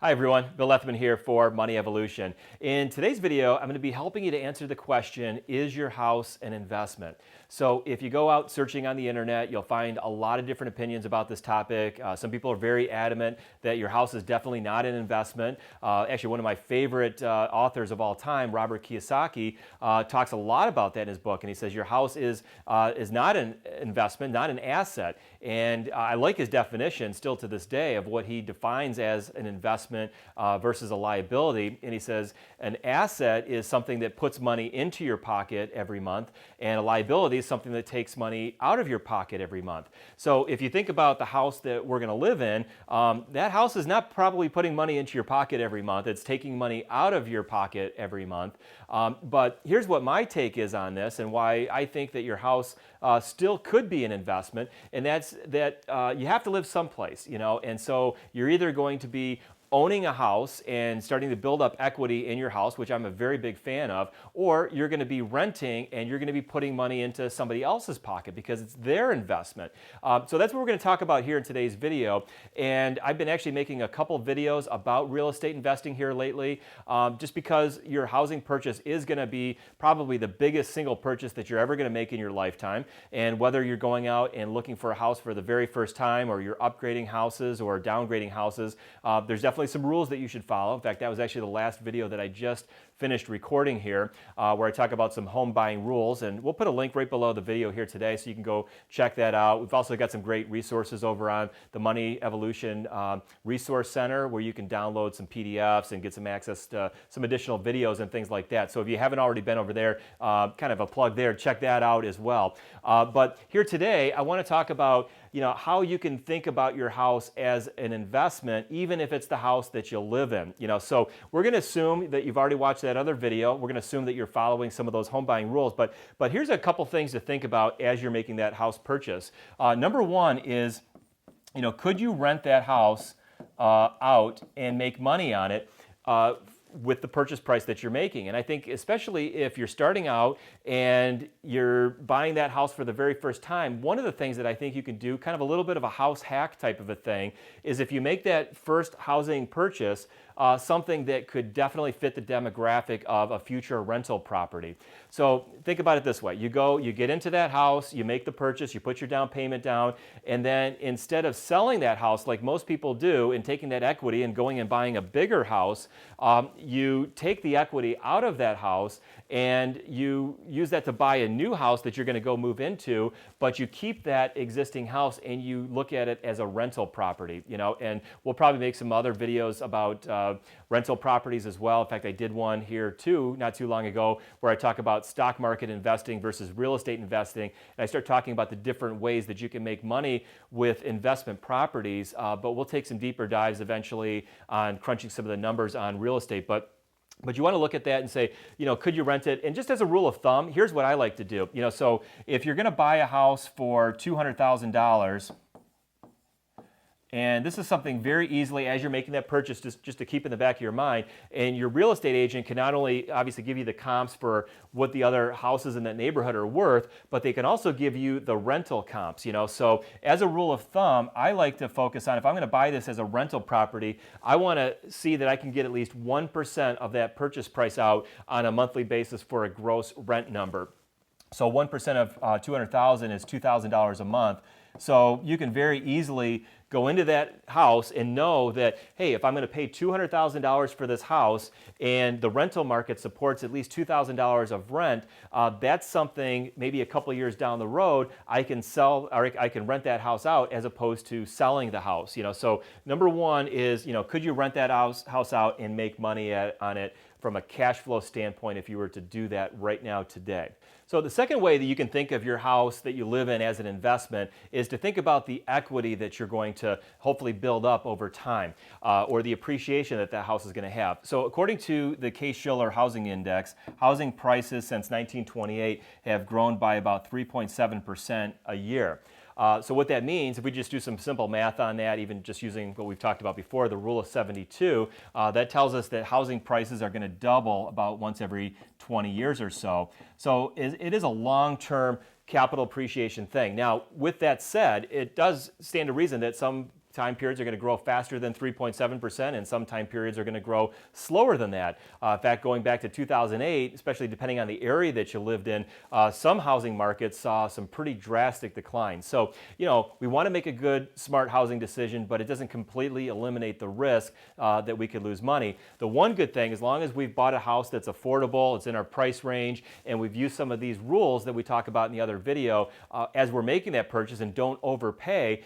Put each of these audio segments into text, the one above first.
Hi everyone, Bill Lethman here for Money Evolution. In today's video, I'm going to be helping you to answer the question, is your house an investment? So if you go out searching on the internet, you'll find a lot of different opinions about this topic. Some people are very adamant that your house is definitely not an investment. Actually, one of my favorite authors of all time, Robert Kiyosaki, talks a lot about that in his book, and he says your house is not an investment, not an asset. And I like his definition still to this day of what he defines as an investment versus a liability. And he says an asset is something that puts money into your pocket every month, and a liability is something that takes money out of your pocket every month. So if you think about the house that we're going to live in, that house is not probably putting money into your pocket every month. It's taking money out of your pocket every month. But here's what my take is on this and why I think that your house still could be an investment, and that's that you have to live someplace, and so you're either going to be owning a house and starting to build up equity in your house, which I'm a very big fan of, or you're going to be renting and you're going to be putting money into somebody else's pocket because it's their investment. So that's what we're going to talk about here in today's video. And I've been actually making a couple videos about real estate investing here lately, just because your housing purchase is going to be probably the biggest single purchase that you're ever going to make in your lifetime. And whether you're going out and looking for a house for the very first time, or you're upgrading houses or downgrading houses, there's definitely some rules that you should follow. In fact, that was actually the last video that I just finished recording here, where I talk about some home buying rules, and we'll put a link right below the video here today so you can go check that out. We've also got some great resources over on the Money Evolution Resource Center, where you can download some PDFs and get some access to some additional videos and things like that. So if you haven't already been over there, kind of a plug there, check that out as well. But here today, I want to talk about how you can think about your house as an investment, even if it's the house that you live in. So we're going to assume that you've already watched that other video. We're going to assume that you're following some of those home buying rules. But here's a couple things to think about as you're making that house purchase. Number one is, could you rent that house out and make money on it with the purchase price that you're making? And I think especially if you're starting out and you're buying that house for the very first time, one of the things that I think you can do, kind of a little bit of a house hack type of a thing, is if you make that first housing purchase something that could definitely fit the demographic of a future rental property. So think about it this way. You get into that house, you make the purchase, you put your down payment down, and then instead of selling that house like most people do and taking that equity and going and buying a bigger house, you take the equity out of that house and you use that to buy a new house that you're going to go move into, but you keep that existing house and you look at it as a rental property, and we'll probably make some other videos about rental properties as well. In fact, I did one here too, not too long ago, where I talk about stock market investing versus real estate investing, and I start talking about the different ways that you can make money with investment properties, but we'll take some deeper dives eventually on crunching some of the numbers on real estate. But you want to look at that and say, could you rent it? And just as a rule of thumb, here's what I like to do. So if you're going to buy a house for $200,000, and this is something very easily, as you're making that purchase, just to keep in the back of your mind, and your real estate agent can not only obviously give you the comps for what the other houses in that neighborhood are worth, but they can also give you the rental comps. So as a rule of thumb, I like to focus on, if I'm going to buy this as a rental property, I want to see that I can get at least 1% of that purchase price out on a monthly basis for a gross rent number. So 1% of 200,000 is $2,000 a month. So you can very easily go into that house and know that, hey, if I'm going to pay $200,000 for this house and the rental market supports at least $2,000 of rent, that's something maybe a couple of years down the road I can sell, or I can rent that house out as opposed to selling the house. So number one is, could you rent that house out and make money on it from a cash flow standpoint if you were to do that right now today? So the second way that you can think of your house that you live in as an investment is to think about the equity that you're going to hopefully build up over time, or the appreciation that that house is going to have. So according to the Case-Shiller Housing Index, housing prices since 1928 have grown by about 3.7% a year. So what that means, if we just do some simple math on that, even just using what we've talked about before, the rule of 72, that tells us that housing prices are going to double about once every 20 years or so. So it is a long-term capital appreciation thing. Now, with that said, it does stand to reason that some time periods are going to grow faster than 3.7%, and some time periods are going to grow slower than that. In fact, going back to 2008, especially depending on the area that you lived in, some housing markets saw some pretty drastic declines. So, we want to make a good, smart housing decision, but it doesn't completely eliminate the risk that we could lose money. The one good thing, as long as we've bought a house that's affordable, it's in our price range, and we've used some of these rules that we talk about in the other video as we're making that purchase and don't overpay,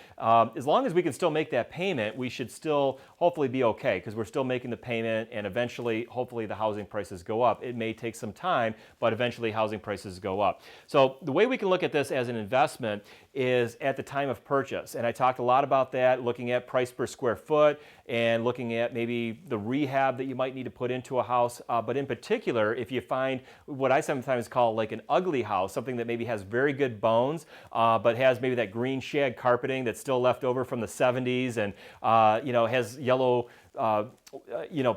as long as we can still make that payment, we should still hopefully be okay, because we're still making the payment, and eventually, hopefully, the housing prices go up. It may take some time, but eventually housing prices go up. So the way we can look at this as an investment is at the time of purchase. And I talked a lot about that, looking at price per square foot and looking at maybe the rehab that you might need to put into a house. But in particular, if you find what I sometimes call like an ugly house, something that maybe has very good bones, but has maybe that green shag carpeting that's still left over from the 70s and has yellow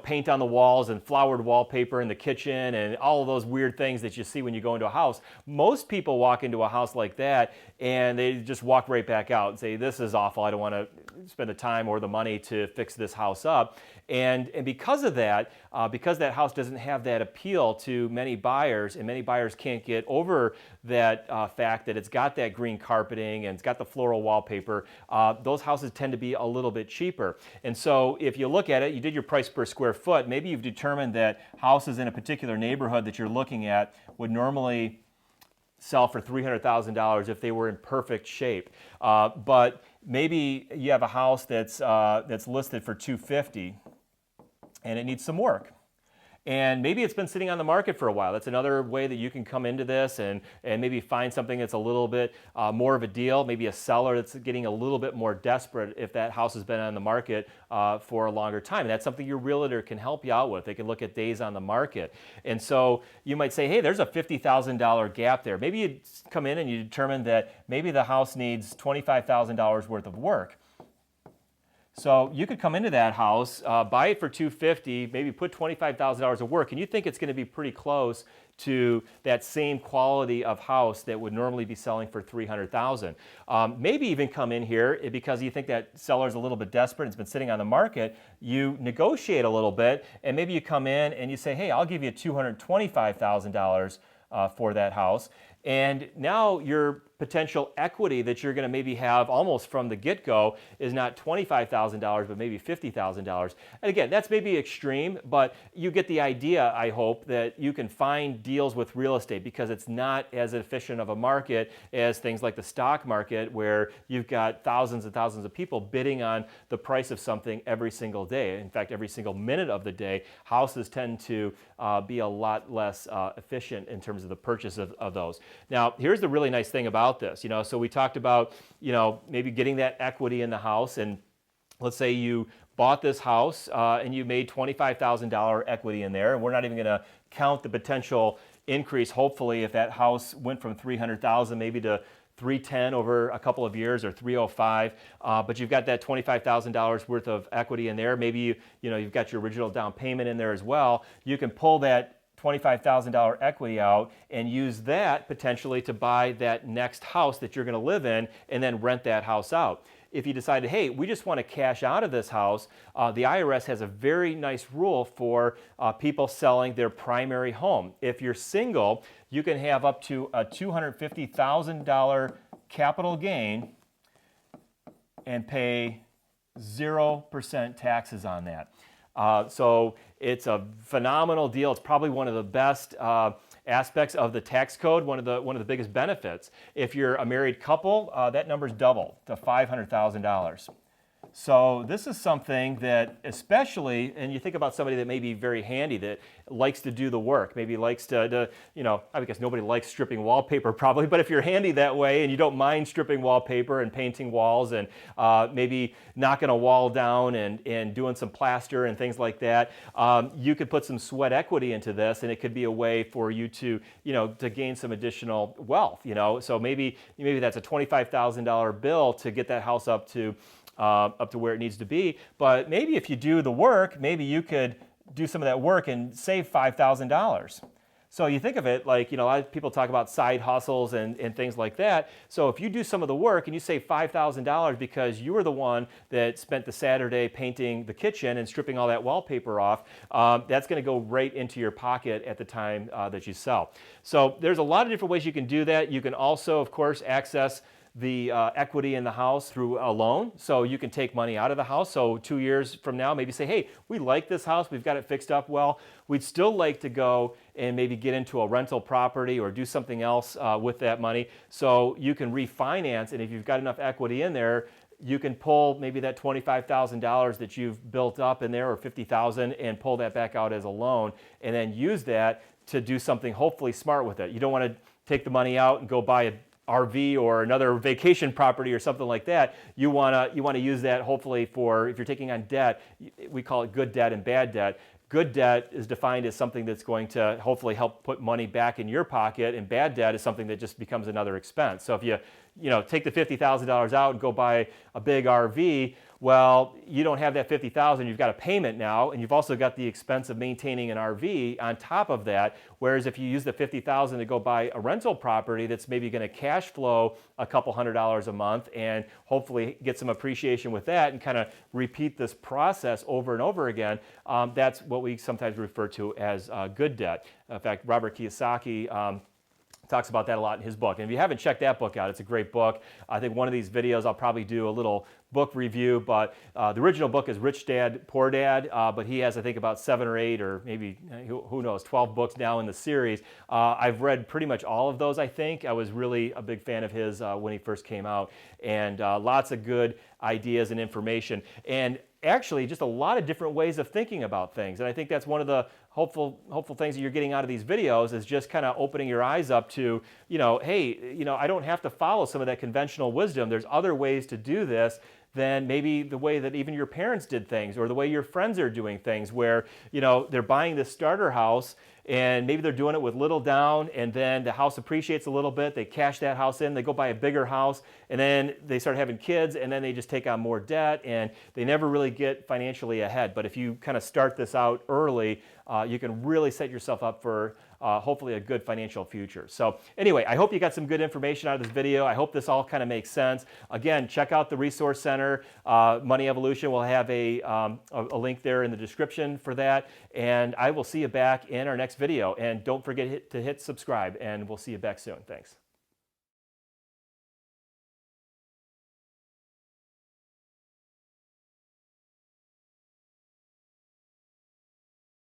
paint on the walls and flowered wallpaper in the kitchen and all of those weird things that you see when you go into a house. Most people walk into a house like that and they just walk right back out and say, this is awful, I don't want to spend the time or the money to fix this house up. And because of that, because that house doesn't have that appeal to many buyers, and many buyers can't get over that fact that it's got that green carpeting and it's got the floral wallpaper, those houses tend to be a little bit cheaper. And so if you look at it, you did your price per square foot, maybe you've determined that houses in a particular neighborhood that you're looking at would normally sell for $300,000 if they were in perfect shape. But maybe you have a house that's listed for $250,000 and it needs some work. And maybe it's been sitting on the market for a while. That's another way that you can come into this and maybe find something that's a little bit more of a deal, maybe a seller that's getting a little bit more desperate if that house has been on the market for a longer time. And that's something your realtor can help you out with. They can look at days on the market. And so you might say, hey, there's a $50,000 gap there. Maybe you come in and you determine that maybe the house needs $25,000 worth of work. So you could come into that house, buy it for $250,000, maybe put $25,000 of work, and you think it's going to be pretty close to that same quality of house that would normally be selling for $300,000. Maybe even come in here because you think that seller's a little bit desperate, it's been sitting on the market, you negotiate a little bit, and maybe you come in and you say, hey, I'll give you $225,000 for that house. And now your potential equity that you're going to maybe have almost from the get-go is not $25,000, but maybe $50,000. And again, that's maybe extreme, but you get the idea, I hope, that you can find deals with real estate because it's not as efficient of a market as things like the stock market, where you've got thousands and thousands of people bidding on the price of something every single day. In fact, every single minute of the day, houses tend to be a lot less efficient in terms of the purchase of those. Now, here's the really nice thing about this, so we talked about, maybe getting that equity in the house, and let's say you bought this house and you made $25,000 equity in there, and we're not even going to count the potential increase, hopefully, if that house went from $300,000 maybe to $310,000 over a couple of years, or $305,000, but you've got that $25,000 worth of equity in there. Maybe you've got your original down payment in there as well. You can pull that $25,000 equity out and use that potentially to buy that next house that you're going to live in and then rent that house out. If you decided, hey, we just want to cash out of this house, the IRS has a very nice rule for people selling their primary home. If you're single, you can have up to a $250,000 capital gain and pay 0% taxes on that. So it's a phenomenal deal. It's probably one of the best aspects of the tax code, one of the biggest benefits. If you're a married couple, that number's double to $500,000. So this is something that, especially, and you think about somebody that may be very handy, that likes to do the work, maybe likes to I guess nobody likes stripping wallpaper probably, but if you're handy that way and you don't mind stripping wallpaper and painting walls and maybe knocking a wall down and doing some plaster and things like that, you could put some sweat equity into this, and it could be a way for you to, to gain some additional wealth, So maybe that's a $25,000 bill to get that house up to where it needs to be. But maybe if you do the work, maybe you could do some of that work and save $5,000. So you think of it like, a lot of people talk about side hustles and things like that. So if you do some of the work and you save $5,000 because you were the one that spent the Saturday painting the kitchen and stripping all that wallpaper off, that's going to go right into your pocket at the time that you sell. So there's a lot of different ways you can do that. You can also, of course, access the equity in the house through a loan. So you can take money out of the house. So 2 years from now, maybe say, hey, we like this house. We've got it fixed up well. We'd still like to go and maybe get into a rental property or do something else with that money. So you can refinance. And if you've got enough equity in there, you can pull maybe that $25,000 that you've built up in there, or $50,000, and pull that back out as a loan, and then use that to do something hopefully smart with it. You don't want to take the money out and go buy a RV or another vacation property or something like that. You want to use that hopefully for, if you're taking on debt, we call it good debt and bad debt. Good debt is defined as something that's going to hopefully help put money back in your pocket, and bad debt is something that just becomes another expense. So if you take the $50,000 out and go buy a big RV, well, you don't have that $50,000, you've got a payment now, and you've also got the expense of maintaining an RV on top of that. Whereas if you use the $50,000 to go buy a rental property that's maybe going to cash flow a couple $100 a month and hopefully get some appreciation with that and kind of repeat this process over and over again, that's what we sometimes refer to as good debt. In fact, Robert Kiyosaki talks about that a lot in his book. And if you haven't checked that book out, it's a great book. I think one of these videos I'll probably do a little book review, but the original book is Rich Dad, Poor Dad, but he has, I think, about 7 or 8 or maybe, who knows, 12 books now in the series. I've read pretty much all of those, I think. I was really a big fan of his when he first came out, and lots of good ideas and information. And actually just a lot of different ways of thinking about things. And I think that's one of the hopeful things that you're getting out of these videos, is just kind of opening your eyes up to, hey, I don't have to follow some of that conventional wisdom. There's other ways to do this than maybe the way that even your parents did things, or the way your friends are doing things, where they're buying this starter house and maybe they're doing it with little down, and then the house appreciates a little bit, they cash that house in, they go buy a bigger house, and then they start having kids, and then they just take on more debt, and they never really get financially ahead. But if you kind of start this out early, you can really set yourself up for hopefully a good financial future. So anyway, I hope you got some good information out of this video. I hope this all kind of makes sense. Again, check out the Resource Center. Money Evolution will have a link there in the description for that. And I will see you back in our next video. And don't forget to hit subscribe, and we'll see you back soon. Thanks.